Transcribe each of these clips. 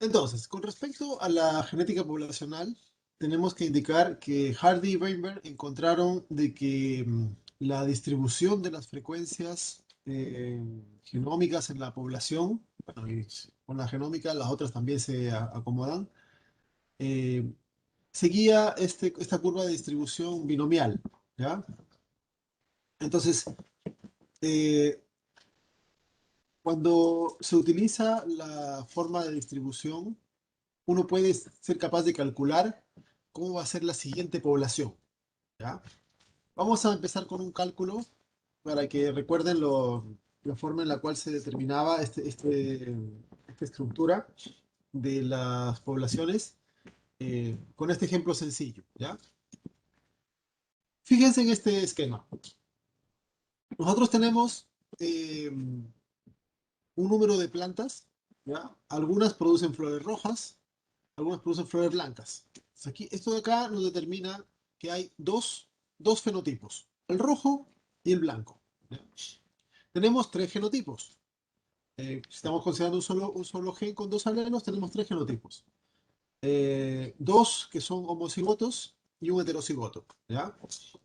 Entonces, con respecto a la genética poblacional, tenemos que indicar que Hardy y Weinberg encontraron de que la distribución de las frecuencias genómicas en la población, bueno, y con la genómica las otras también se acomodan, eh, seguía esta curva de distribución binomial, ¿ya? Entonces, eh, cuando se utiliza la forma de distribución, uno puede ser capaz de calcular cómo va a ser la siguiente población, ¿ya? Vamos a empezar con un cálculo para que recuerden la forma en la cual se determinaba esta estructura de las poblaciones con este ejemplo sencillo, ¿ya? Fíjense en este esquema. Nosotros tenemos un número de plantas, ¿ya? Algunas producen flores rojas, algunas producen flores blancas. Entonces aquí, esto de acá nos determina que hay dos fenotipos, el rojo y el blanco, ¿ya? Tenemos tres genotipos. Si estamos considerando un solo gen con dos alelos, tenemos tres genotipos. Dos que son homocigotos y un heterocigoto, ¿ya?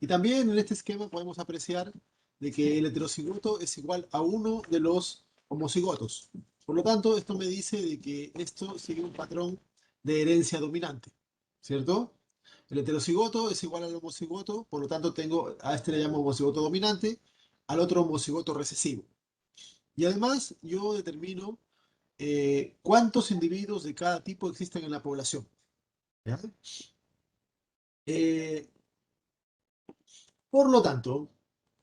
Y también en este esquema podemos apreciar de que el heterocigoto es igual a uno de los homocigotos. Por lo tanto, esto me dice de que esto sigue un patrón de herencia dominante, ¿cierto? El heterocigoto es igual al homocigoto, por lo tanto tengo a este le llamo homocigoto dominante, al otro homocigoto recesivo. Y además yo determino cuántos individuos de cada tipo existen en la población, ¿ya? Eh, por lo tanto,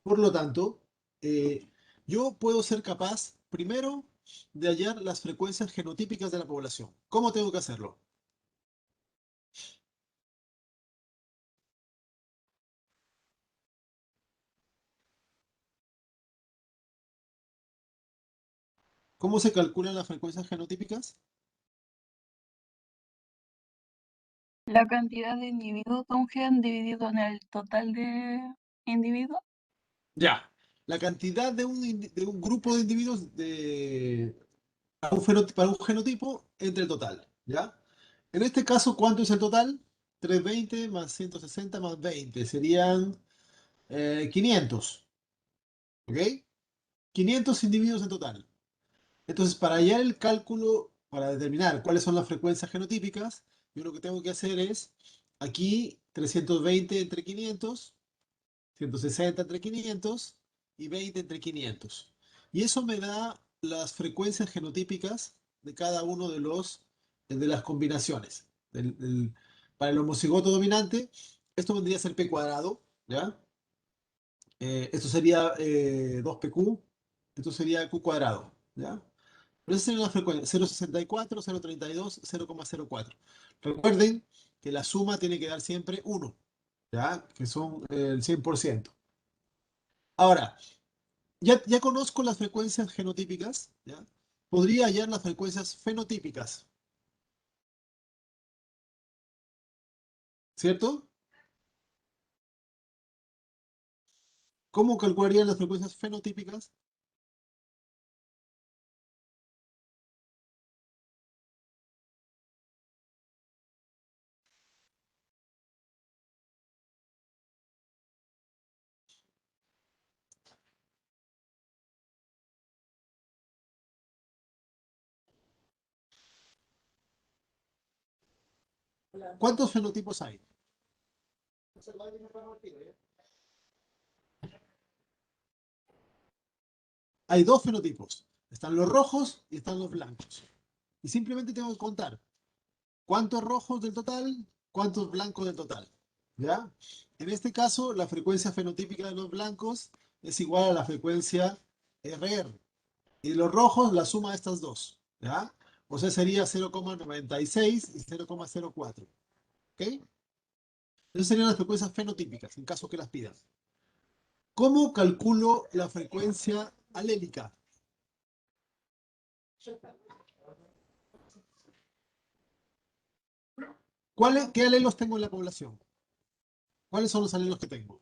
por lo tanto, eh, yo puedo ser capaz, primero, de hallar las frecuencias genotípicas de la población. ¿Cómo tengo que hacerlo? ¿Cómo se calculan las frecuencias genotípicas? La cantidad de individuos de un gen dividido en el total de individuos. Ya. La cantidad de un grupo de individuos para un genotipo entre el total, ¿ya? En este caso, ¿cuánto es el total? 320 más 160 más 20 serían 500, ¿ok? 500 individuos en total. Entonces, para hallar el cálculo, para determinar cuáles son las frecuencias genotípicas, yo lo que tengo que hacer es, aquí 320 entre 500, 160 entre 500 y 20 entre 500. Y eso me da las frecuencias genotípicas de cada uno de las combinaciones. Para el homocigoto dominante, esto vendría a ser P cuadrado, ¿ya? Esto sería 2PQ, esto sería Q cuadrado, ¿ya? Pero esa sería la frecuencia, 0,64, 0,32, 0,04. Recuerden que la suma tiene que dar siempre 1, ¿ya? Que son el 100%. Ahora, ya conozco las frecuencias genotípicas, ¿ya? Podría hallar las frecuencias fenotípicas, ¿cierto? ¿Cómo calcularían las frecuencias fenotípicas? ¿Cuántos fenotipos hay? Hay dos fenotipos. Están los rojos y están los blancos. Y simplemente tengo que contar cuántos rojos del total, cuántos blancos del total. ¿Ya? En este caso, la frecuencia fenotípica de los blancos es igual a la frecuencia RR. Y los rojos, la suma de estas dos. ¿Ya? O sea, sería 0,96 y 0,04. ¿Ok? Esas serían las frecuencias fenotípicas, en caso que las pidas. ¿Cómo calculo la frecuencia alélica? ¿Qué alelos tengo en la población? ¿Cuáles son los alelos que tengo?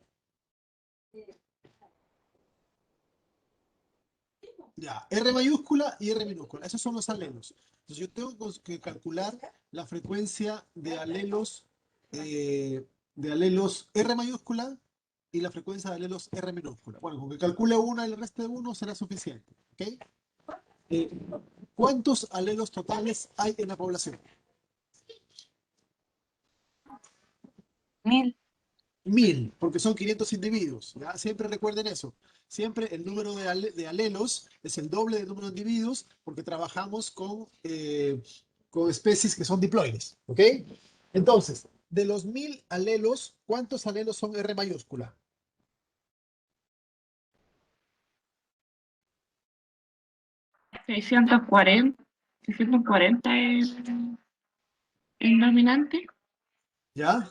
Ya, R mayúscula y R minúscula. Esos son los alelos. Entonces yo tengo que calcular la frecuencia de alelos R mayúscula y la frecuencia de alelos R minúscula. Bueno, con que calcule una y el resto de uno será suficiente. ¿Ok? Eh, ¿Cuántos alelos totales hay en la población? 1000. 1000, porque son 500 individuos. ¿Ya? Siempre recuerden eso. Siempre el número de alelos es el doble del número de individuos porque trabajamos con especies que son diploides. ¿Ok? Entonces, de los 1000 alelos, ¿cuántos alelos son R mayúscula? 640. 640 en dominante ¿Ya?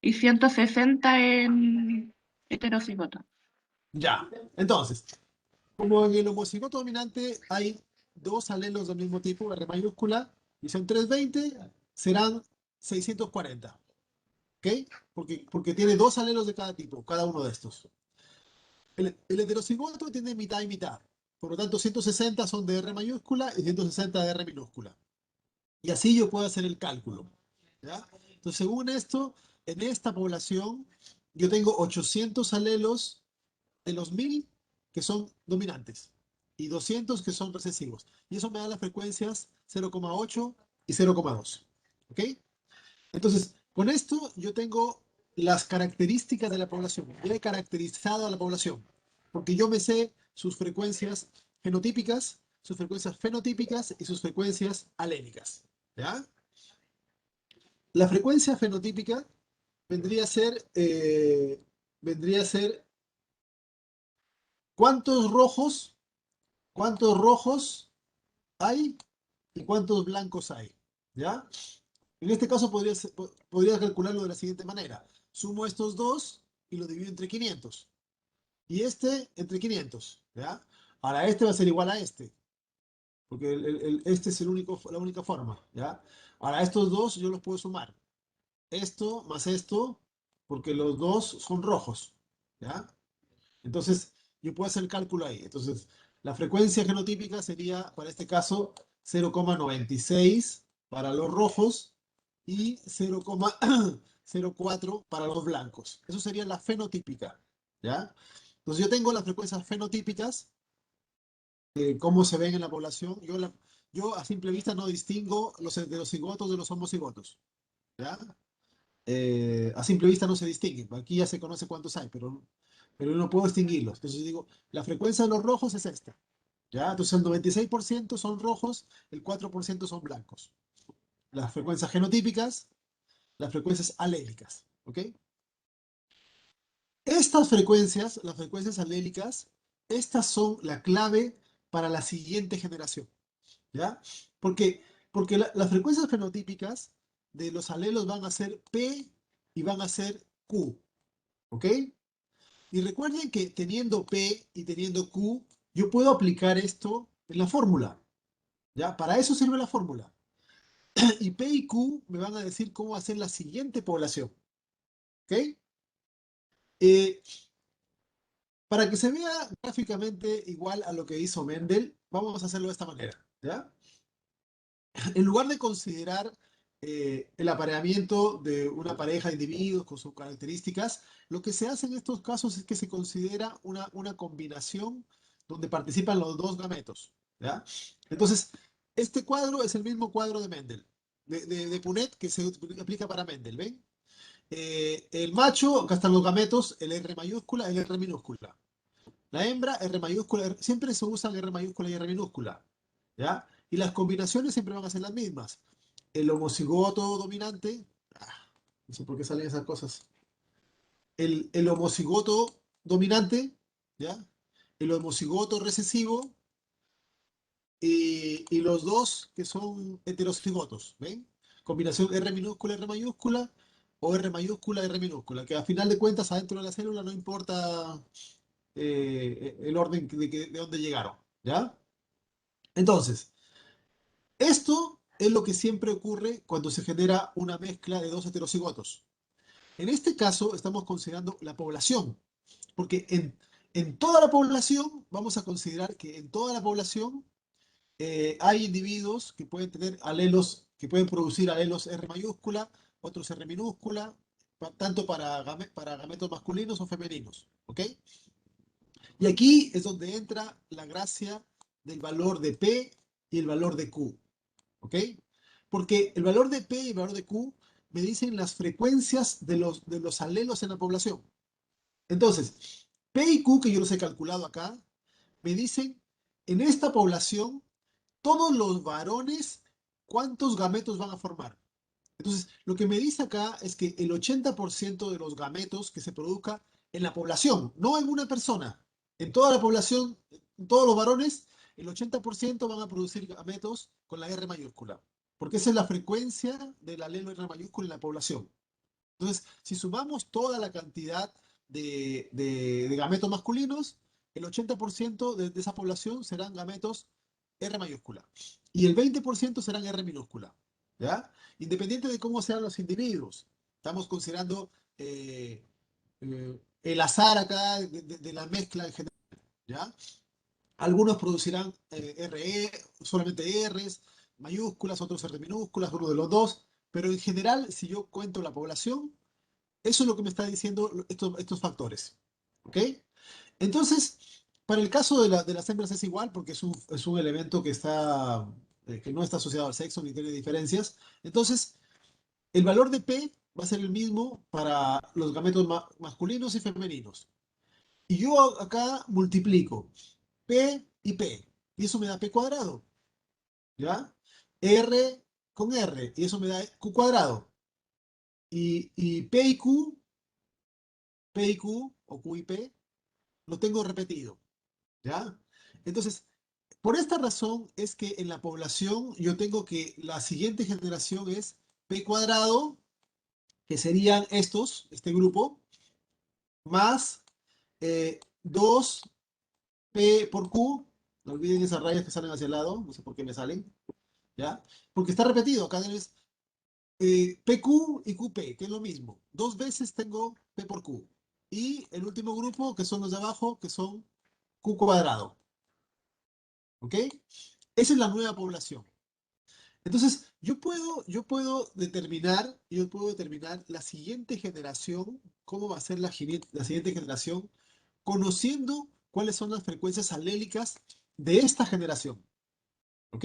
y 160 en heterocigoto. Ya. Entonces, como en el homocigoto dominante hay dos alelos del mismo tipo, R mayúscula, y son 320, serán 640. ¿Ok? Porque tiene dos alelos de cada tipo, cada uno de estos. El heterocigoto tiene mitad y mitad. Por lo tanto, 160 son de R mayúscula y 160 de R minúscula. Y así yo puedo hacer el cálculo. ¿Ya? Entonces, según esto, en esta población, yo tengo 800 alelos de los 1000 que son dominantes y 200 que son recesivos. Y eso me da las frecuencias 0,8 y 0,2. ¿Ok? Entonces, con esto yo tengo las características de la población. Ya he caracterizado a la población, porque yo me sé sus frecuencias genotípicas, sus frecuencias fenotípicas y sus frecuencias alénicas. ¿Ya? La frecuencia fenotípica vendría a ser, vendría a ser cuántos rojos, cuántos rojos hay y cuántos blancos hay. ¿Ya? En este caso podría calcularlo de la siguiente manera. Sumo estos dos y lo divido entre 500. Y este entre 500. ¿Ya? Ahora este va a ser igual a este. Porque este es la única forma. ¿Ya? Ahora estos dos yo los puedo sumar. Esto más esto, porque los dos son rojos. ¿Ya? Entonces yo puedo hacer el cálculo ahí. Entonces la frecuencia genotípica sería, para este caso, 0,96 para los rojos y 0,04 para los blancos. Eso sería la fenotípica, ¿ya? Entonces yo tengo las frecuencias fenotípicas, cómo se ven en la población. Yo a simple vista no distingo los heterocigotos de los homocigotos, ¿ya? A simple vista no se distinguen. Aquí ya se conoce cuántos hay, pero no puedo distinguirlos. Entonces digo, la frecuencia de los rojos es esta, ¿ya? Entonces el 96% son rojos, el 4% son blancos. Las frecuencias genotípicas, las frecuencias alélicas, ¿ok? Estas frecuencias, las frecuencias alélicas, estas son la clave para la siguiente generación, ¿ya? Porque, porque las frecuencias fenotípicas de los alelos van a ser P y van a ser Q, ¿ok? Y recuerden que teniendo P y teniendo Q, yo puedo aplicar esto en la fórmula, ¿ya? Para eso sirve la fórmula. Y P y Q me van a decir cómo hacer la siguiente población, ¿ok? Eh, para que se vea gráficamente igual a lo que hizo Mendel, vamos a hacerlo de esta manera, ¿ya? En lugar de considerar el apareamiento de una pareja de individuos con sus características, lo que se hace en estos casos es que se considera una combinación donde participan los dos gametos, ¿ya? Entonces, este cuadro es el mismo cuadro de Mendel, de Punnett, que se aplica para Mendel, ¿ven? El macho, acá están los gametos, el R mayúscula, el R minúscula. La hembra, R mayúscula, siempre se usan R mayúscula y R minúscula, ¿ya? Y las combinaciones siempre van a ser las mismas. El homocigoto dominante, no sé por qué salen esas cosas. El homocigoto dominante, ¿ya? El homocigoto recesivo y los dos que son heterocigotos, ¿ven? Combinación R minúscula, R mayúscula o R mayúscula, R minúscula, que a final de cuentas adentro de la célula no importa el orden de dónde llegaron, ¿ya? Entonces, esto es lo que siempre ocurre cuando se genera una mezcla de dos heterocigotos. En este caso, estamos considerando la población, porque En toda la población, vamos a considerar que en toda la población hay individuos que pueden tener alelos, que pueden producir alelos R mayúscula, otros R minúscula, tanto para gametos masculinos o femeninos, ¿ok? Y aquí es donde entra la gracia del valor de P y el valor de Q, ¿ok? Porque el valor de P y el valor de Q me dicen las frecuencias de los alelos en la población. Entonces, P y Q, que yo los he calculado acá, me dicen en esta población todos los varones cuántos gametos van a formar. Entonces, lo que me dice acá es que el 80% de los gametos que se produzca en la población, no en una persona, en toda la población, en todos los varones, el 80% van a producir gametos con la R mayúscula, porque esa es la frecuencia del alelo R mayúscula en la población. Entonces, si sumamos toda la cantidad de gametos masculinos, el 80% de esa población serán gametos R mayúscula y el 20% serán R minúscula, ¿ya? Independiente de cómo sean los individuos. Estamos considerando el azar acá de la mezcla en general, ¿ya? Algunos producirán RE, solamente Rs, mayúsculas, otros R minúsculas, uno de los dos, pero en general, si yo cuento la población, eso es lo que me está diciendo estos factores. ¿Ok? Entonces, para el caso de las hembras es igual porque es un elemento que no está asociado al sexo ni tiene diferencias. Entonces, el valor de P va a ser el mismo para los gametos masculinos y femeninos. Y yo acá multiplico P y P. Y eso me da P cuadrado. ¿Ya? R con R. Y eso me da Q cuadrado. Y P y Q, P y Q, o Q y P, lo tengo repetido, ¿ya? Entonces, por esta razón es que en la población yo tengo que la siguiente generación es P cuadrado, que serían este grupo, más 2P por Q, no olviden esas rayas que salen hacia el lado, no sé por qué me salen, ¿ya? Porque está repetido, acá tienes PQ y QP, que es lo mismo. Dos veces tengo P por Q. Y el último grupo, que son los de abajo, que son Q cuadrado. ¿Ok? Esa es la nueva población. Entonces, yo puedo determinar la siguiente generación, cómo va a ser la siguiente generación, conociendo cuáles son las frecuencias alélicas de esta generación. ¿Ok?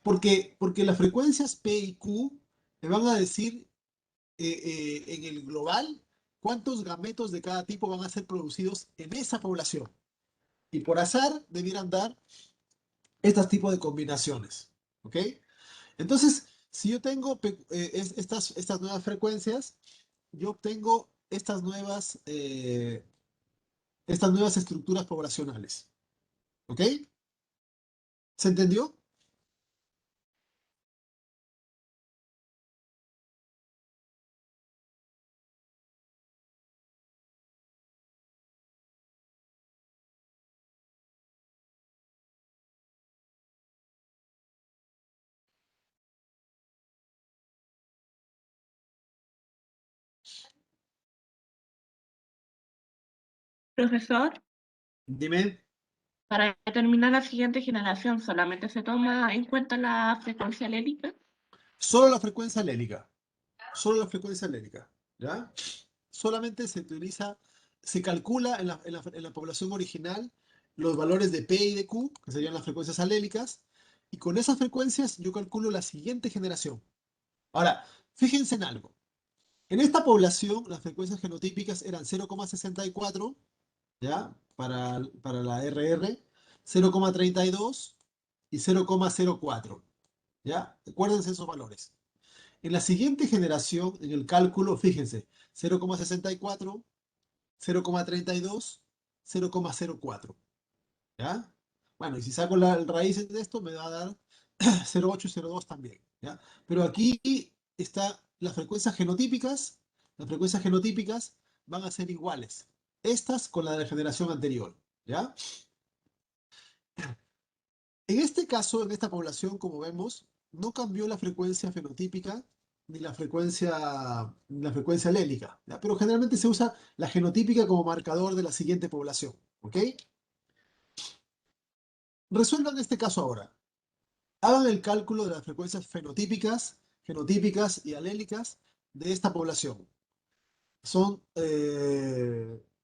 Porque las frecuencias P y Q me van a decir en el global cuántos gametos de cada tipo van a ser producidos en esa población. Y por azar debieran dar estos tipos de combinaciones. ¿Ok? Entonces, si yo tengo estas nuevas frecuencias, yo obtengo estas nuevas estructuras poblacionales. ¿Ok? ¿Se entendió? Profesor, Dime. para determinar la siguiente generación, ¿solamente se toma en cuenta la frecuencia alélica? Solo la frecuencia alélica. Solo la frecuencia alélica. ¿Ya? Solamente se calcula en la población original los valores de P y de Q, que serían las frecuencias alélicas, y con esas frecuencias yo calculo la siguiente generación. Ahora, fíjense en algo. En esta población, las frecuencias genotípicas eran 0,64, ¿ya? Para la RR, 0,32 y 0,04, ¿ya? Acuérdense esos valores. En la siguiente generación, en el cálculo, fíjense, 0,64, 0,32, 0,04, ¿ya? Bueno, y si saco las raíces de esto, me va a dar 0,8 y 0,2 también, ¿ya? Pero aquí está las frecuencias genotípicas van a ser iguales, estas con la de la generación anterior, ¿ya? En este caso, en esta población, como vemos, no cambió la frecuencia fenotípica ni la frecuencia alélica, ¿ya? Pero generalmente se usa la genotípica como marcador de la siguiente población. ¿Ok? Resuelvan este caso ahora. Hagan el cálculo de las frecuencias fenotípicas, genotípicas y alélicas de esta población. Son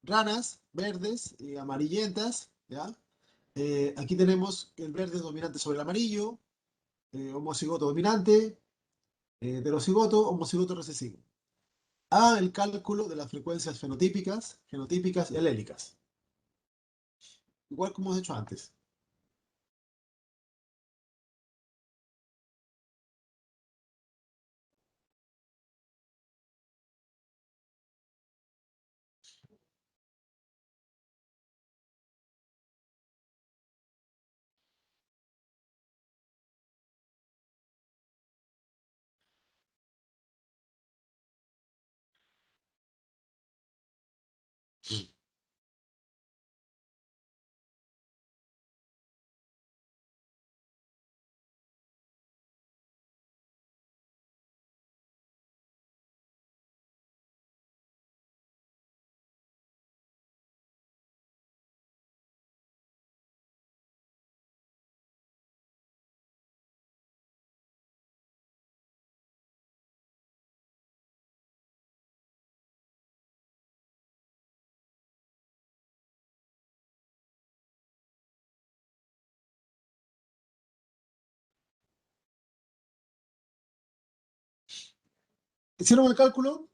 ranas verdes y amarillentas, ¿ya? Aquí tenemos el verde dominante sobre el amarillo, homocigoto dominante, heterocigoto, homocigoto recesivo. Hagan el cálculo de las frecuencias fenotípicas, genotípicas y alélicas. Igual como hemos hecho antes. ¿Hicieron el cálculo?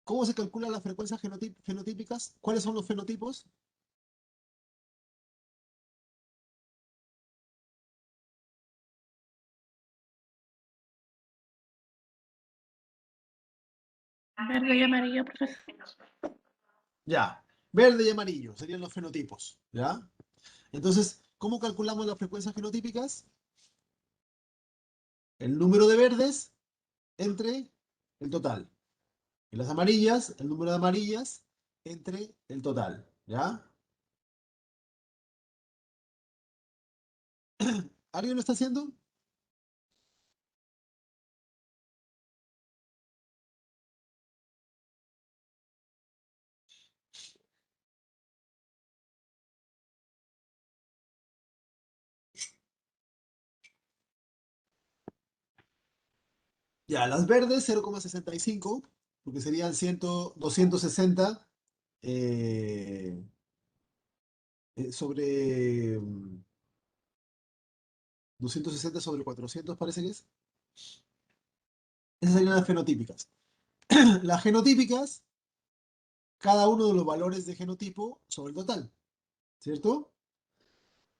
¿Cómo se calculan las frecuencias fenotípicas? ¿Cuáles son los fenotipos? Verde y amarillo, profesor. Ya, verde y amarillo serían los fenotipos, ¿ya? Entonces, ¿cómo calculamos las frecuencias fenotípicas? El número de verdes entre el total. Y las amarillas, el número de amarillas entre el total, ¿ya? ¿Alguien lo está haciendo? Ya, las verdes 0,65, porque serían 100, 260 eh, sobre 260 sobre 400, parece que es. Esas serían las fenotípicas. Las genotípicas, cada uno de los valores de genotipo sobre el total, ¿cierto?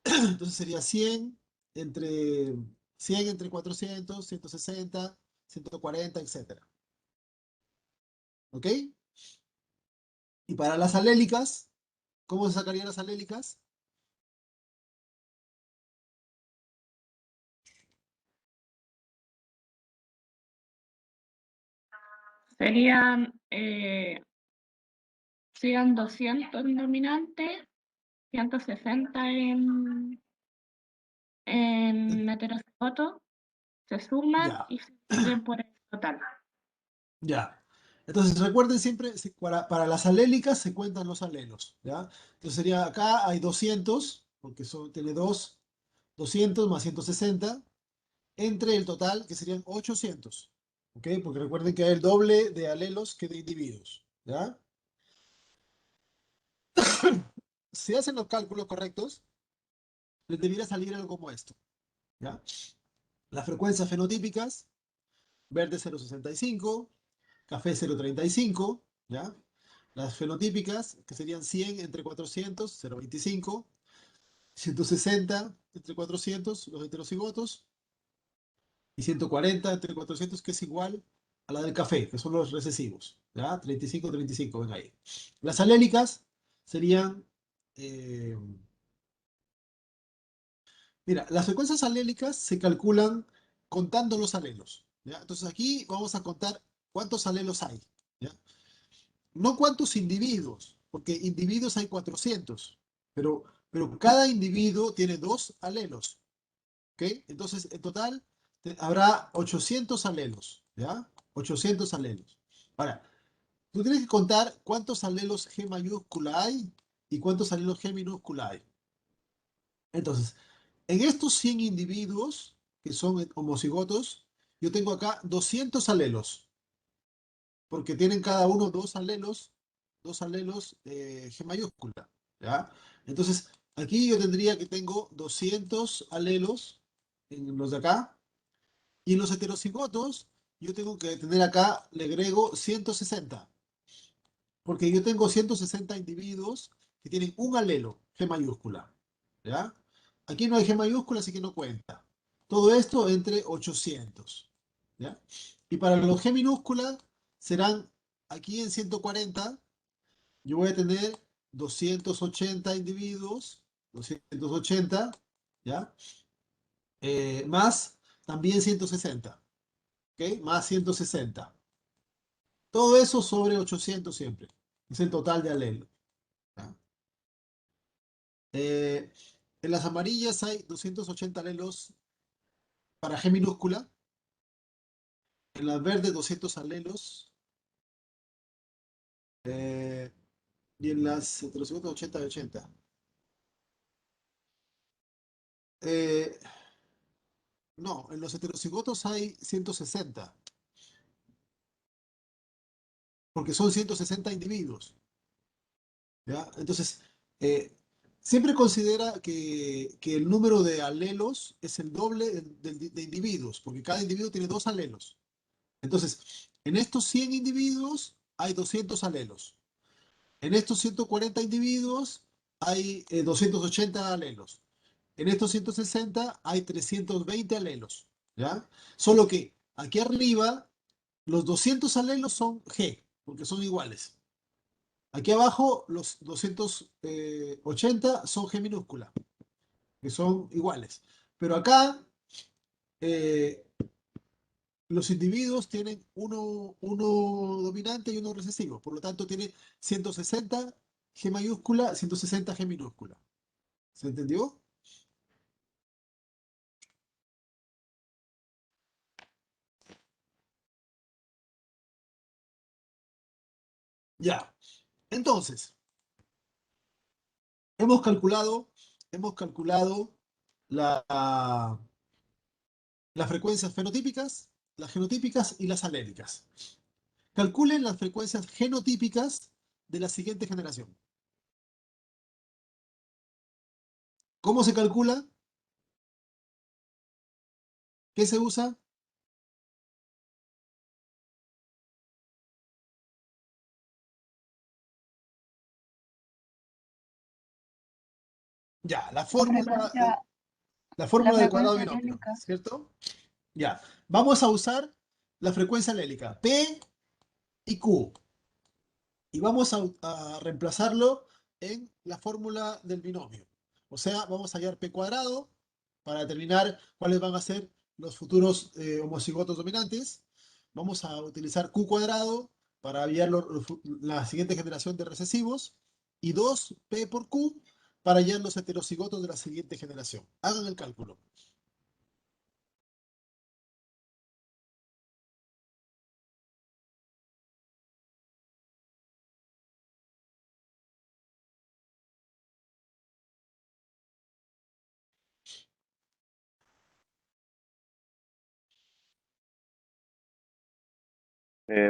Entonces sería 100 entre 400, 160, 140, etcétera. ¿Ok? Y para las alélicas, ¿cómo se sacarían las alélicas? Serían 200 en dominante, 160 en heterocigoto, se suman Ya, y se dividen por el total. ya. Entonces recuerden siempre, para las alélicas se cuentan los alelos, ¿ya? Entonces sería, acá hay 200, porque eso tiene 200 más 160, entre el total, que serían 800, ¿ok? Porque recuerden que hay el doble de alelos que de individuos, ¿ya? Si hacen los cálculos correctos, les debiera salir algo como esto, ¿ya? Las frecuencias fenotípicas, verde 0,65, café 0,35, ¿ya? Las fenotípicas, que serían 100 entre 400, 0,25, 160 entre 400, los heterocigotos, y 140 entre 400, que es igual a la del café, que son los recesivos, ¿ya? 35, 35, ven ahí. Las alélicas serían, eh, mira, las frecuencias alélicas se calculan contando los alelos, ¿ya? Entonces aquí vamos a contar cuántos alelos hay, ¿ya? No cuántos individuos, porque individuos hay 400, pero cada individuo tiene dos alelos, ¿ok? Entonces, en total habrá 800 alelos, ¿ya? 800 alelos. Ahora, tú tienes que contar cuántos alelos G mayúscula hay y cuántos alelos G minúscula hay. Entonces, en estos 100 individuos, que son homocigotos, yo tengo acá 200 alelos, porque tienen cada uno dos alelos G mayúscula, ¿ya? Entonces, aquí yo tendría que tengo 200 alelos en los de acá, y en los heterocigotos, yo tengo que tener acá, le agrego 160, porque yo tengo 160 individuos que tienen un alelo, G mayúscula, ¿ya? Aquí no hay G mayúscula, así que no cuenta. Todo esto entre 800, ¿ya? Y para los G minúscula serán, aquí en 140, yo voy a tener 280 individuos, 280, ¿ya? Más también 160, ¿ok? Más 160. Todo eso sobre 800 siempre. Es el total de alelos, ¿ya? Eh, en las amarillas hay 280 alelos para G minúscula. En las verdes 200 alelos. eh, y en las heterocigotas 80 de 80. Eh, no, en los heterocigotos hay 160, porque son 160 individuos, ¿ya? Entonces, eh, siempre considera que el número de alelos es el doble de individuos, porque cada individuo tiene dos alelos. Entonces, en estos 100 individuos hay 200 alelos. En estos 140 individuos hay 280 alelos. En estos 160 hay 320 alelos, ¿ya? Solo que aquí arriba los 200 alelos son G, porque son iguales. Aquí abajo los 280 son G minúscula, que son iguales. Pero acá eh, los individuos tienen uno dominante y uno recesivo. Por lo tanto, tiene 160 G mayúscula, 160 G minúscula. ¿Se entendió? Ya. Entonces, hemos calculado, hemos calculado la, las frecuencias fenotípicas, las genotípicas y las aléricas. Calculen las frecuencias genotípicas de la siguiente generación. ¿Cómo se calcula? ¿Qué se usa? Ya, la La fórmula del cuadrado frecuencia binomio, alélica. ¿cierto? Ya, vamos a usar la frecuencia alélica, P y Q, y vamos a reemplazarlo en la fórmula del binomio. O sea, vamos a hallar P cuadrado para determinar cuáles van a ser los futuros homocigotos dominantes. Vamos a utilizar Q cuadrado para hallar la siguiente generación de recesivos. Y 2P por Q para hallar los heterocigotos de la siguiente generación. Hagan el cálculo.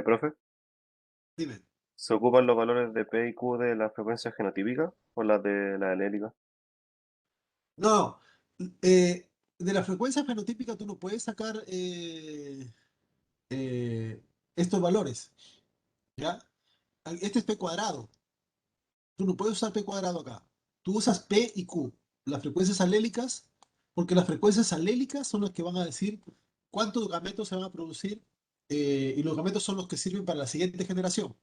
Profe, Dime. ¿se ocupan los valores de P y Q de la frecuencia genotípica o las de la alélica? No, de la frecuencia fenotípica tú no puedes sacar eh, estos valores, ¿ya? Este es P cuadrado. Tú no puedes usar P cuadrado acá. Tú usas P y Q, las frecuencias alélicas, porque las frecuencias alélicas son las que van a decir cuántos gametos se van a producir y los gametos son los que sirven para la siguiente generación.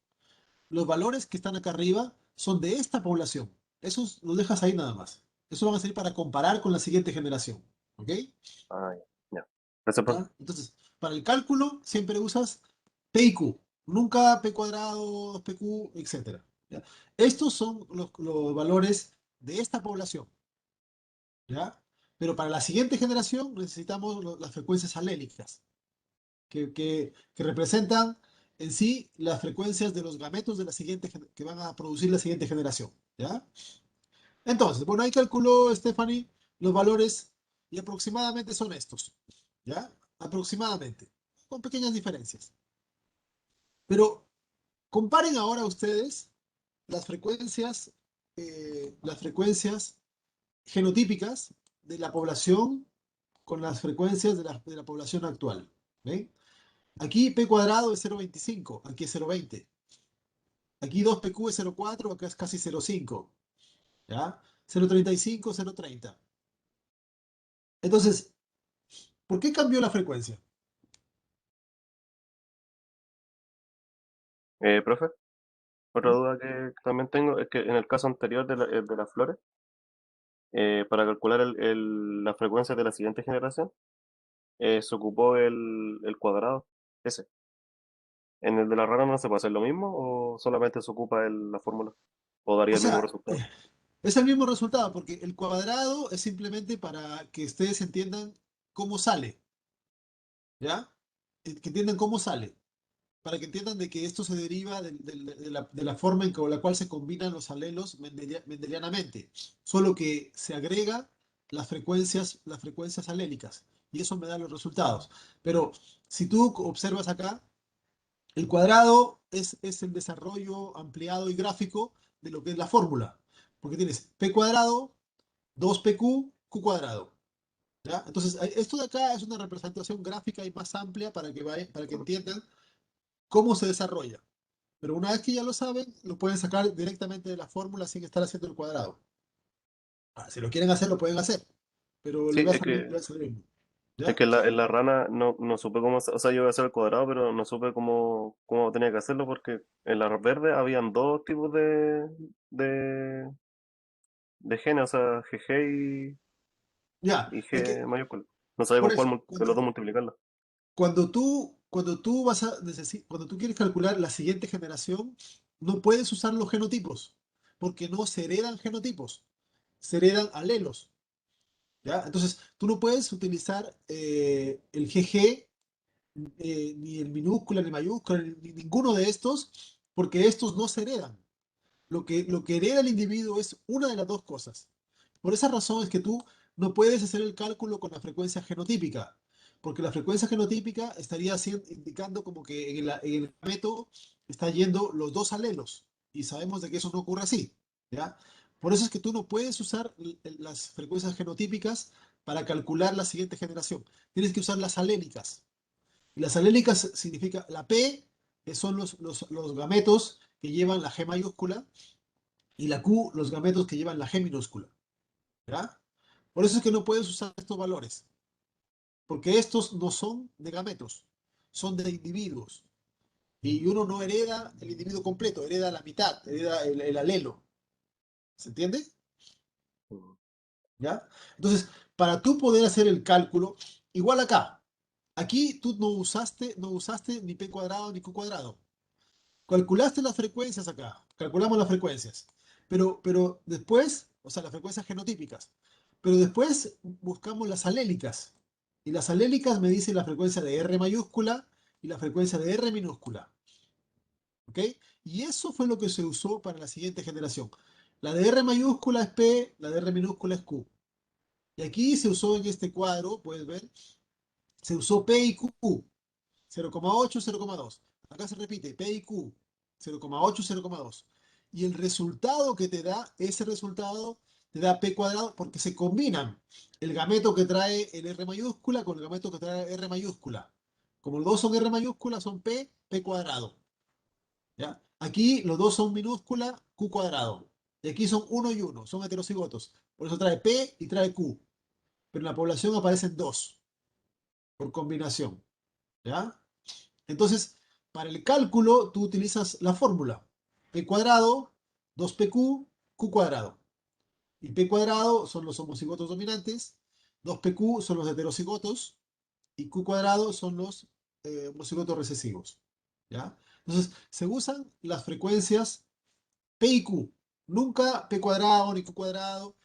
Los valores que están acá arriba son de esta población. Esos los dejas ahí nada más. Eso van a servir para comparar con la siguiente generación. ¿Ok? Ah, ya. Ya. Gracias, profe. ¿Ya? Entonces, para el cálculo siempre usas P y Q, nunca P cuadrado, PQ, etcétera. ¿Ya? Estos son los valores de esta población, ¿ya? Pero para la siguiente generación necesitamos las frecuencias alélicas. que representan en sí las frecuencias de los gametos de la que van a producir la siguiente generación, ¿ya? Entonces, bueno, ahí calculó Stephanie los valores y aproximadamente son estos, ¿ya? Aproximadamente, con pequeñas diferencias. Pero comparen ahora ustedes las frecuencias genotípicas de la población con las frecuencias de la población actual. ¿Ven? Aquí P cuadrado es 0,25, aquí es 0,20. Aquí 2PQ es 0,4, acá es casi 0,5. ¿Ya? 0,35, 0,30. Entonces, ¿por qué cambió la frecuencia? Profe, otra ¿Mm? duda que también tengo es que en el caso anterior de las flores, para calcular la frecuencia de la siguiente generación, se ocupó el cuadrado, ese. ¿En el de la rana no se puede hacer lo mismo o solamente se ocupa la fórmula? ¿O daría O el mismo sea, resultado? es el mismo resultado, porque el cuadrado es simplemente para que ustedes entiendan cómo sale, ¿ya? Que entiendan cómo sale, para que entiendan de que esto se deriva de la forma con la cual se combinan los alelos mendelianamente, solo que se agrega las frecuencias alélicas, y eso me da los resultados. Pero si tú observas acá, el cuadrado es el desarrollo ampliado y gráfico de lo que es la fórmula, porque tienes p cuadrado, 2pq, q cuadrado. ¿Ya? Entonces, esto de acá es una representación gráfica y más amplia para que entiendan cómo se desarrolla. Pero una vez que ya lo saben, lo pueden sacar directamente de la fórmula sin estar haciendo el cuadrado. Si lo quieren hacer, lo pueden hacer, pero Sí, le va a salir mismo. es ¿Ya? que en la rana no supe cómo, o sea, yo iba a hacer el cuadrado, pero no supe cómo tenía que hacerlo porque en la verde habían dos tipos de, de genes, o sea, GG Ya, y es que G mayúscula. No sabía por con cuál eso, de los dos multiplicarlo. cuando tú quieres calcular la siguiente generación, no puedes usar los genotipos, porque no se heredan genotipos, se heredan alelos. ¿Ya? Entonces, tú no puedes utilizar el GG, ni el minúscula, ni mayúscula, ni ninguno de estos, porque estos no se heredan. Lo que hereda el individuo es una de las dos cosas. Por esa razón es que tú no puedes hacer el cálculo con la frecuencia genotípica, porque la frecuencia genotípica estaría indicando como que en el gameto está yendo los dos alelos, y sabemos de que eso no ocurre así, ¿ya? Por eso es que tú no puedes usar las frecuencias genotípicas para calcular la siguiente generación. Tienes que usar las alélicas. Y las alélicas significa la P, que son los gametos que llevan la G mayúscula, y la Q, los gametos que llevan la G minúscula. ¿Ya? Por eso es que no puedes usar estos valores, porque estos no son de gametos, son de individuos. Y uno no hereda el individuo completo, hereda la mitad, hereda el alelo. ¿Se entiende? Mm. ¿Ya? Entonces, para tú poder hacer el cálculo, igual acá, aquí tú no usaste ni p cuadrado ni q cuadrado. Calculaste las frecuencias acá, calculamos las frecuencias, pero después, o sea, las frecuencias genotípicas, pero después buscamos las alélicas, y las alélicas me dicen la frecuencia de R mayúscula y la frecuencia de R minúscula, ¿ok? Y eso fue lo que se usó para la siguiente generación. La de R mayúscula es P, la de R minúscula es Q. Y aquí se usó en este cuadro, puedes ver, se usó P y Q, 0,8, 0,2. Acá se repite, P y Q, 0,8, 0,2. Y el resultado que te da, ese resultado te da P cuadrado porque se combinan el gameto que trae el R mayúscula con el gameto que trae R mayúscula. Como los dos son R mayúscula, son P cuadrado. ¿Ya? Aquí los dos son minúscula, Q cuadrado. Y aquí son uno y uno, son heterocigotos. Por eso trae P y trae Q. Pero en la población aparecen dos por combinación. ¿Ya? Entonces, para el cálculo, tú utilizas la fórmula. P cuadrado, 2PQ, Q cuadrado. Y P cuadrado son los homocigotos dominantes, 2PQ son los heterocigotos, y Q cuadrado son los homocigotos recesivos. ¿Ya? Entonces, se usan las frecuencias P y Q. Nunca P cuadrado ni Q cuadrado.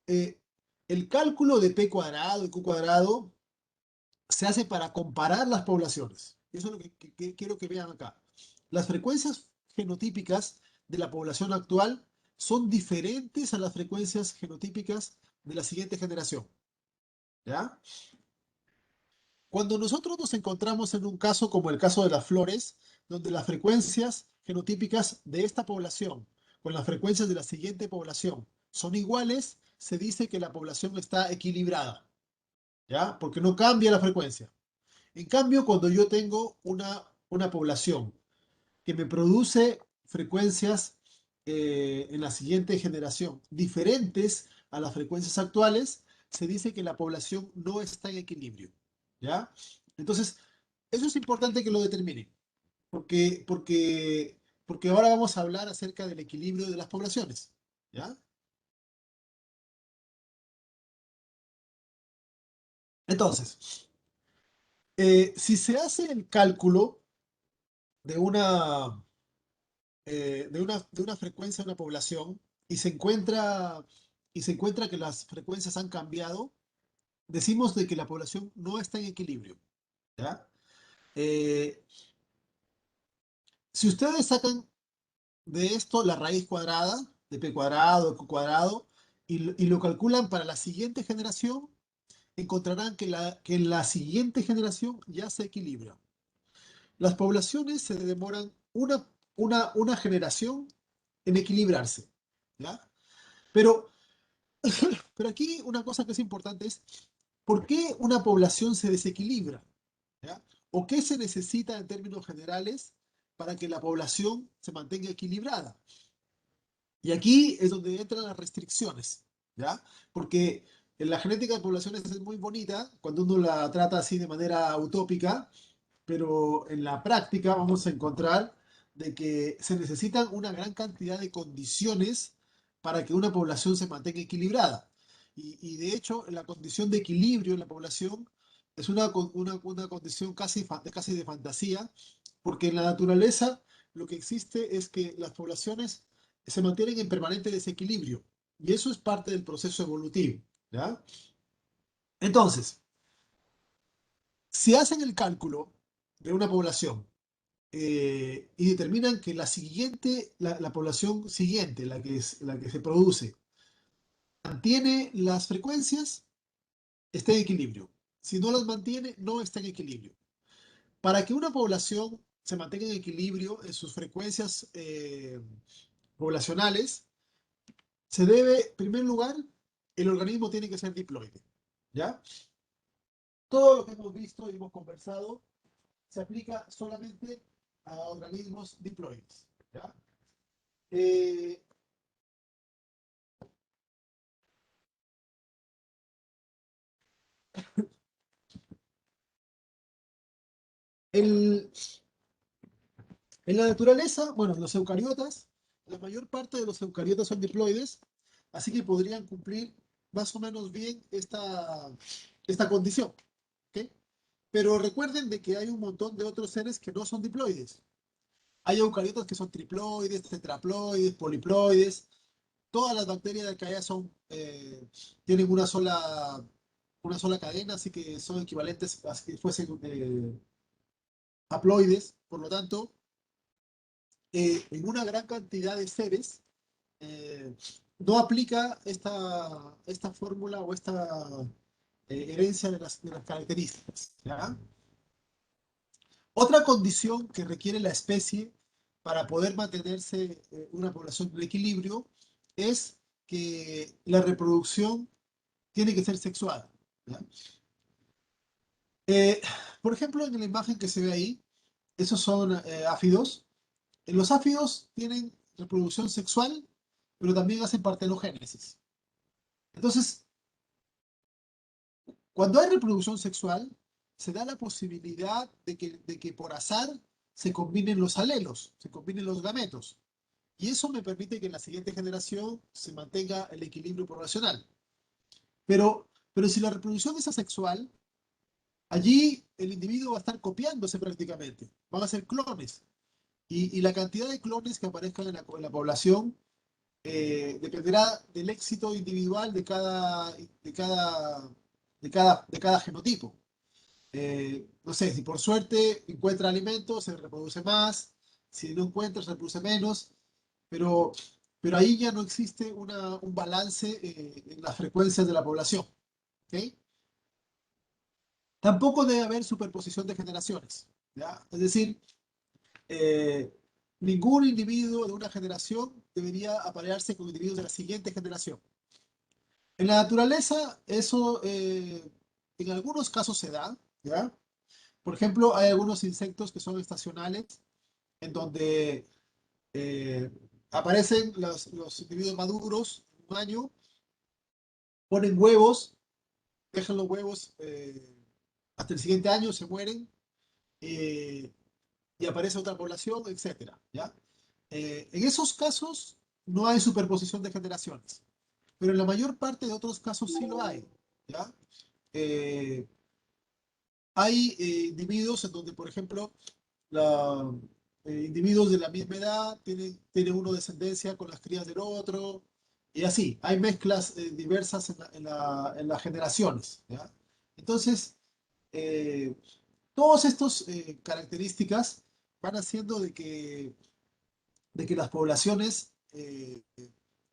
Eh, el cálculo de P cuadrado y Q cuadrado se hace para comparar las poblaciones. Eso es lo que quiero que vean acá. Las frecuencias genotípicas de la población actual son diferentes a las frecuencias genotípicas de la siguiente generación. ¿Ya? Cuando nosotros nos encontramos en un caso como el caso de las flores, donde las frecuencias genotípicas de esta población con las frecuencias de la siguiente población son iguales, se dice que la población está equilibrada, ¿ya? Porque no cambia la frecuencia. En cambio, cuando yo tengo una población que me produce frecuencias en la siguiente generación diferentes a las frecuencias actuales, se dice que la población no está en equilibrio, ¿ya? Entonces, eso es importante que lo determinen, porque ahora vamos a hablar acerca del equilibrio de las poblaciones, ¿ya? Entonces, si se hace el cálculo de una frecuencia de una población y se encuentra que las frecuencias han cambiado, decimos de que la población no está en equilibrio, ¿ya? Eh, si ustedes sacan de esto la raíz cuadrada de p cuadrado, q cuadrado, y lo calculan para la siguiente generación, encontrarán que en la siguiente generación ya se equilibra. Las poblaciones se demoran una generación en equilibrarse, ¿ya? Pero, pero aquí una cosa que es importante es, ¿por qué una población se desequilibra? ¿Ya? ¿O qué se necesita en términos generales para que la población se mantenga equilibrada? Y aquí es donde entran las restricciones, ¿ya? Porque la genética de poblaciones es muy bonita cuando uno la trata así de manera utópica, pero en la práctica vamos a encontrar de que se necesitan una gran cantidad de condiciones para que una población se mantenga equilibrada. Y de hecho, la condición de equilibrio en la población es una condición casi de fantasía, porque en la naturaleza lo que existe es que las poblaciones se mantienen en permanente desequilibrio, y eso es parte del proceso evolutivo, ¿ya? Entonces, si hacen el cálculo de una población y determinan que la población siguiente, la que se produce, mantiene las frecuencias, está en equilibrio. Si no las mantiene, no está en equilibrio. Para que una población se mantenga en equilibrio en sus frecuencias poblacionales, se debe, en primer lugar, el organismo tiene que ser diploide, ¿ya? Todo lo que hemos visto y hemos conversado se aplica solamente a organismos diploides, ¿ya? Eh, el, en la naturaleza, bueno, los eucariotas, la mayor parte de los eucariotas son diploides, así que podrían cumplir más o menos bien esta condición, ¿ok? Pero recuerden de que hay un montón de otros seres que no son diploides. Hay eucariotas que son triploides, tetraploides, poliploides. Todas las bacterias que haya tienen una sola cadena, así que son equivalentes a que fuesen haploides. Por lo tanto, en una gran cantidad de seres eh, no aplica esta fórmula o esta herencia de las características, ¿ya? Otra condición que requiere la especie para poder mantenerse una población en equilibrio es que la reproducción tiene que ser sexuada, ¿ya? Eh, por ejemplo, en la imagen que se ve ahí, esos son áfidos. Los áfidos tienen reproducción sexual, pero también hacen partenogénesis. Entonces, cuando hay reproducción sexual, se da la posibilidad de que por azar se combinen los alelos, se combinen los gametos. Y eso me permite que en la siguiente generación se mantenga el equilibrio poblacional. Pero si la reproducción es asexual, allí el individuo va a estar copiándose prácticamente. Van a ser clones. Y la cantidad de clones que aparezcan en la población dependerá del éxito individual de cada genotipo. No sé, si por suerte encuentra alimento, se reproduce más, si no encuentra, se reproduce menos, pero, pero ahí ya no existe un balance en las frecuencias de la población. ¿Ok? Tampoco debe haber superposición de generaciones. ¿Ya? Es decir, eh, ningún individuo de una generación debería aparearse con individuos de la siguiente generación. En la naturaleza, eso en algunos casos se da, ¿ya? Por ejemplo, hay algunos insectos que son estacionales, en donde eh, aparecen los individuos maduros en un año, ponen huevos, dejan los huevos hasta el siguiente año, se mueren, eh, y aparece otra población, etcétera, ¿ya? En esos casos no hay superposición de generaciones, pero en la mayor parte de otros casos sí lo hay, ¿ya? Eh, Hay individuos en donde, por ejemplo, la, individuos de la misma edad tienen uno descendencia con las crías del otro, y así, hay mezclas diversas en las generaciones, ¿ya? Entonces, eh, todas estas características van haciendo de que las poblaciones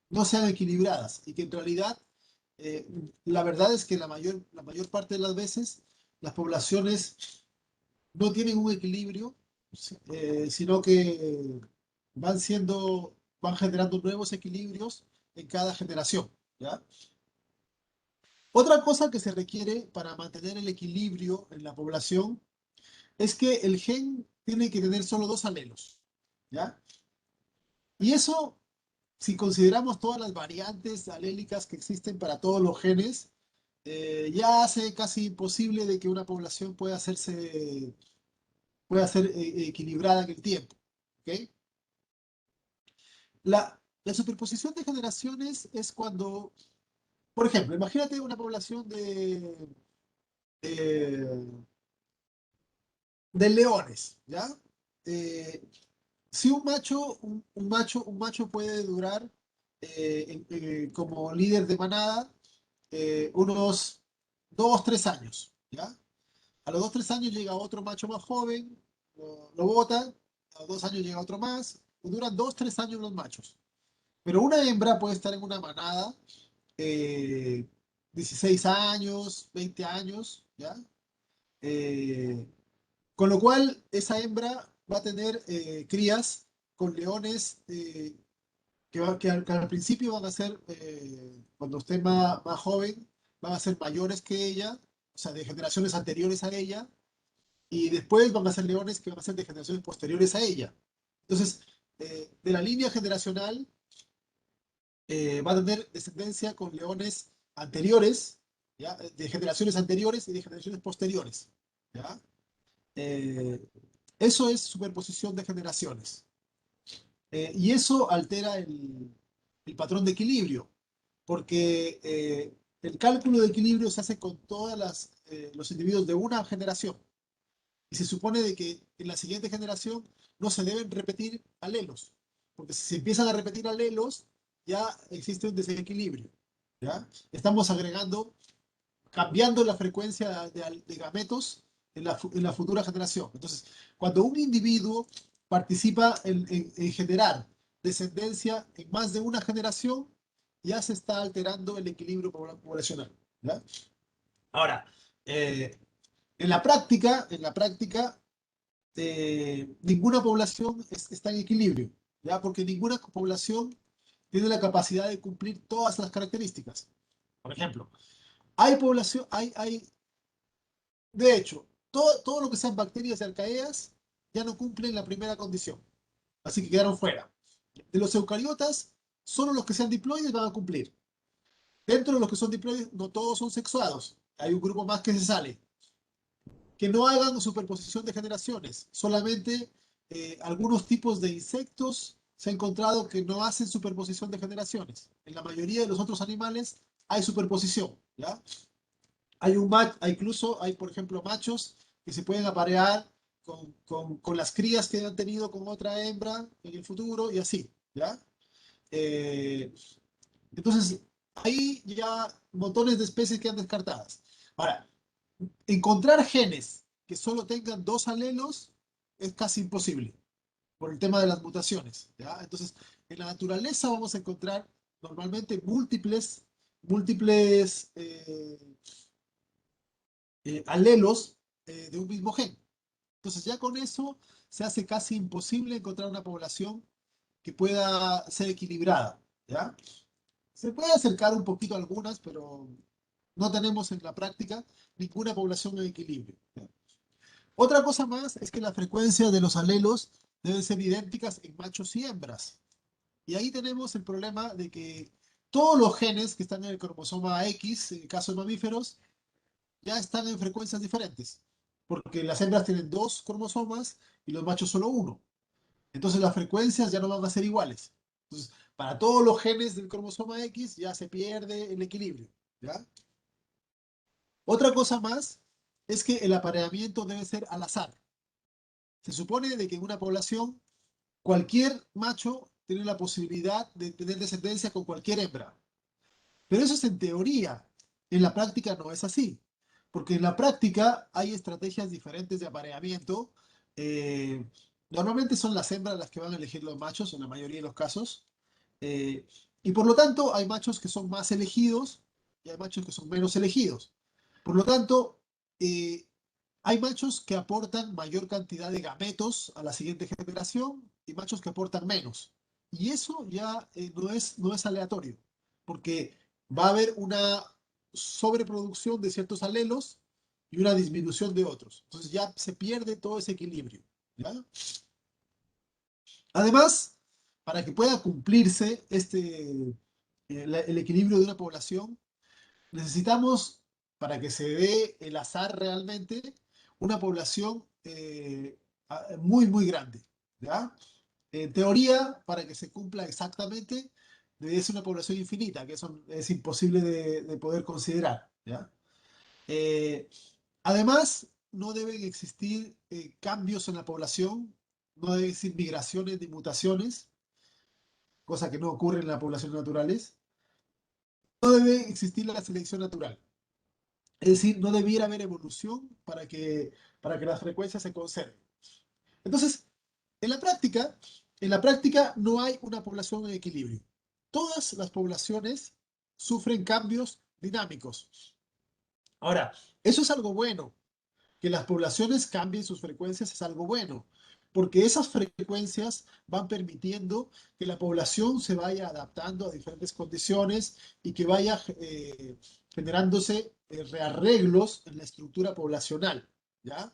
no sean equilibradas y que en realidad eh, la verdad es que la mayor parte de las veces las poblaciones no tienen un equilibrio, sino que van generando nuevos equilibrios en cada generación, ¿ya? Otra cosa que se requiere para mantener el equilibrio en la población es que el gen tiene que tener solo dos alelos, ¿ya? Y eso, si consideramos todas las variantes alélicas que existen para todos los genes, ya hace casi imposible de que una población pueda ser equilibrada en el tiempo. ¿Ok? La superposición de generaciones es cuando, por ejemplo, imagínate una población de, de leones, ¿ya? Eh, si un macho puede durar como líder de manada unos 2, 3 años, ¿ya? A los 2, 3 años llega otro macho más joven, lo bota, a los 2 años llega otro más, y duran 2, 3 años los machos. Pero una hembra puede estar en una manada 16 años, 20 años, ¿ya? Eh, con lo cual, esa hembra va a tener crías con leones que al principio van a ser, cuando esté más joven, van a ser mayores que ella, o sea, de generaciones anteriores a ella, y después van a ser leones que van a ser de generaciones posteriores a ella. Entonces, de la línea generacional va a tener descendencia con leones anteriores, ¿ya? De generaciones anteriores y de generaciones posteriores, ¿ya? Eh, Eso es superposición de generaciones. Y eso altera el patrón de equilibrio, porque el cálculo de equilibrio se hace con todos los individuos de una generación. Y se supone de que en la siguiente generación no se deben repetir alelos, porque si se empiezan a repetir alelos, ya existe un desequilibrio, ¿ya? Estamos cambiando la frecuencia de gametos en la futura generación. Entonces, cuando un individuo participa en generar descendencia en más de una generación, ya se está alterando el equilibrio poblacional, ¿ya? Ahora, eh, en la práctica, ninguna población está en equilibrio, ¿ya? Porque ninguna población tiene la capacidad de cumplir todas las características. Por ejemplo, de hecho, todo lo que sean bacterias y arcaeas ya no cumplen la primera condición, así que quedaron fuera. De los eucariotas, solo los que sean diploides van a cumplir. Dentro de los que son diploides, no todos son sexuados. Hay un grupo más que se sale. Que no hagan superposición de generaciones. Solamente algunos tipos de insectos se ha encontrado que no hacen superposición de generaciones. En la mayoría de los otros animales hay superposición, ¿ya? Incluso hay, por ejemplo, machos que se pueden aparear con las crías que han tenido con otra hembra en el futuro y así, ¿ya? Eh, entonces, hay ya montones de especies que han descartadas. Ahora, Encontrar genes que solo tengan 2 alelos es casi imposible por el tema de las mutaciones, ¿ya? Entonces, en la naturaleza vamos a encontrar normalmente múltiples alelos de un mismo gen. Entonces, ya con eso se hace casi imposible encontrar una población que pueda ser equilibrada, ¿ya? Se puede acercar un poquito a algunas, pero no tenemos en la práctica ninguna población en equilibrio, ¿ya? Otra cosa más es que la frecuencia de los alelos deben ser idénticas en machos y hembras. Y ahí tenemos el problema de que todos los genes que están en el cromosoma X, en el caso de mamíferos, ya están en frecuencias diferentes. Porque las hembras tienen 2 cromosomas y los machos solo uno. Entonces las frecuencias ya no van a ser iguales. Entonces, para todos los genes del cromosoma X ya se pierde el equilibrio, ¿ya? Otra cosa más es que el apareamiento debe ser al azar. Se supone de que en una población cualquier macho tiene la posibilidad de tener descendencia con cualquier hembra. Pero eso es en teoría. En la práctica no es así. Porque en la práctica hay estrategias diferentes de apareamiento. Eh, Normalmente son las hembras las que van a elegir los machos en la mayoría de los casos. Eh, y por lo tanto hay machos que son más elegidos y hay machos que son menos elegidos. Por lo tanto, eh, hay machos que aportan mayor cantidad de gametos a la siguiente generación y machos que aportan menos. Y eso ya no es aleatorio, porque va a haber una sobreproducción de ciertos alelos y una disminución de otros. Entonces ya se pierde todo ese equilibrio, ¿ya? Además, para que pueda cumplirse el equilibrio de una población, necesitamos, para que se dé el azar realmente, una población muy, muy grande, ¿ya? En teoría, para que se cumpla exactamente, debe ser una población infinita, que eso es imposible de poder considerar, ¿ya? Eh, Además, no deben existir cambios en la población, no deben existir migraciones ni mutaciones, cosa que no ocurre en las poblaciones naturales. No debe existir la selección natural. Es decir, no debiera haber evolución para que las frecuencias se conserven. Entonces, en la práctica, en la práctica no hay una población en equilibrio. Todas las poblaciones sufren cambios dinámicos. Ahora, eso es algo bueno. Que las poblaciones cambien sus frecuencias es algo bueno, porque esas frecuencias van permitiendo que la población se vaya adaptando a diferentes condiciones y que vaya generándose rearreglos en la estructura poblacional, ¿ya?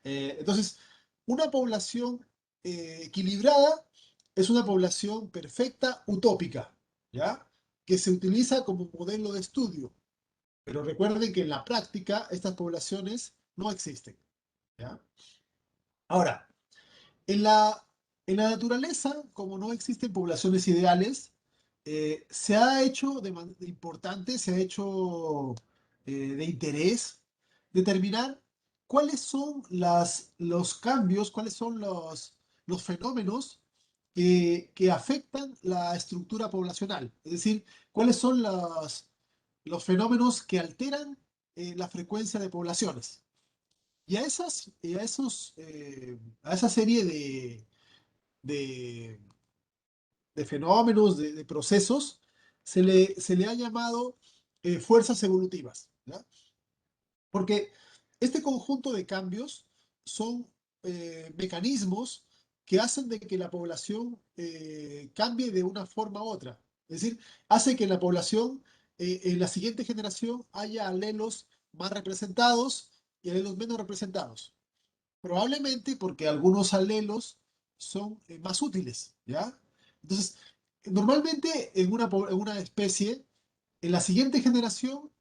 Entonces, una población equilibrada es una población perfecta, utópica, ¿ya? Que se utiliza como modelo de estudio. Pero recuerden que en la práctica estas poblaciones no existen, ¿ya? Ahora, en la naturaleza, como no existen poblaciones ideales, se ha hecho de importante, se ha hecho de interés determinar cuáles son los cambios, cuáles son los fenómenos que afectan la estructura poblacional. Es decir, cuáles son los fenómenos que alteran la frecuencia de poblaciones. Y a esa serie de, de fenómenos, de procesos, se le ha llamado fuerzas evolutivas, ¿ya? Porque este conjunto de cambios son mecanismos que hacen de que la población cambie de una forma u otra. Es decir, hace que en la población, en la siguiente generación, haya alelos más representados y alelos menos representados. Probablemente porque algunos alelos son más útiles, ¿ya? Entonces, normalmente en una especie, en la siguiente generación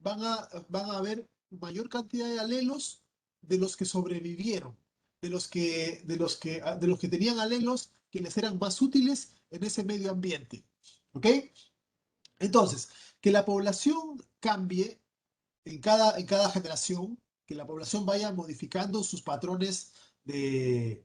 van a haber mayor cantidad de alelos de los que sobrevivieron, de los que tenían alelos que les eran más útiles en ese medio ambiente, ¿ok? Entonces, que la población cambie en cada generación, que la población vaya modificando sus patrones de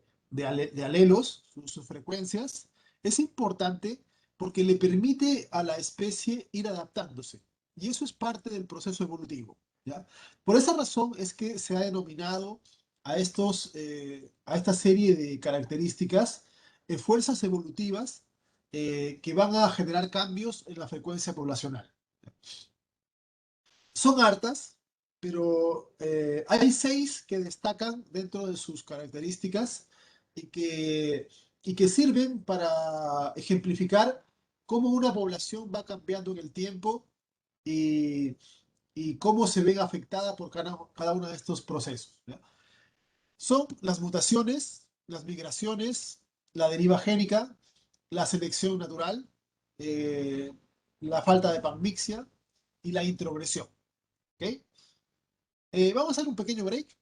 alelos, sus frecuencias, es importante porque le permite a la especie ir adaptándose. Y eso es parte del proceso evolutivo. ¿ya? Por esa razón es que se ha denominado a esta serie de características fuerzas evolutivas que van a generar cambios en la frecuencia poblacional. Son hartas, pero hay 6 que destacan dentro de sus características y que, y que sirven para ejemplificar cómo una población va cambiando en el tiempo y, y cómo se ven afectada por cada uno de estos procesos, ¿ya? Son las mutaciones, las migraciones, la deriva génica, la selección natural, eh, la falta de panmixia y la introgresión. ¿Ok? Vamos a hacer un pequeño break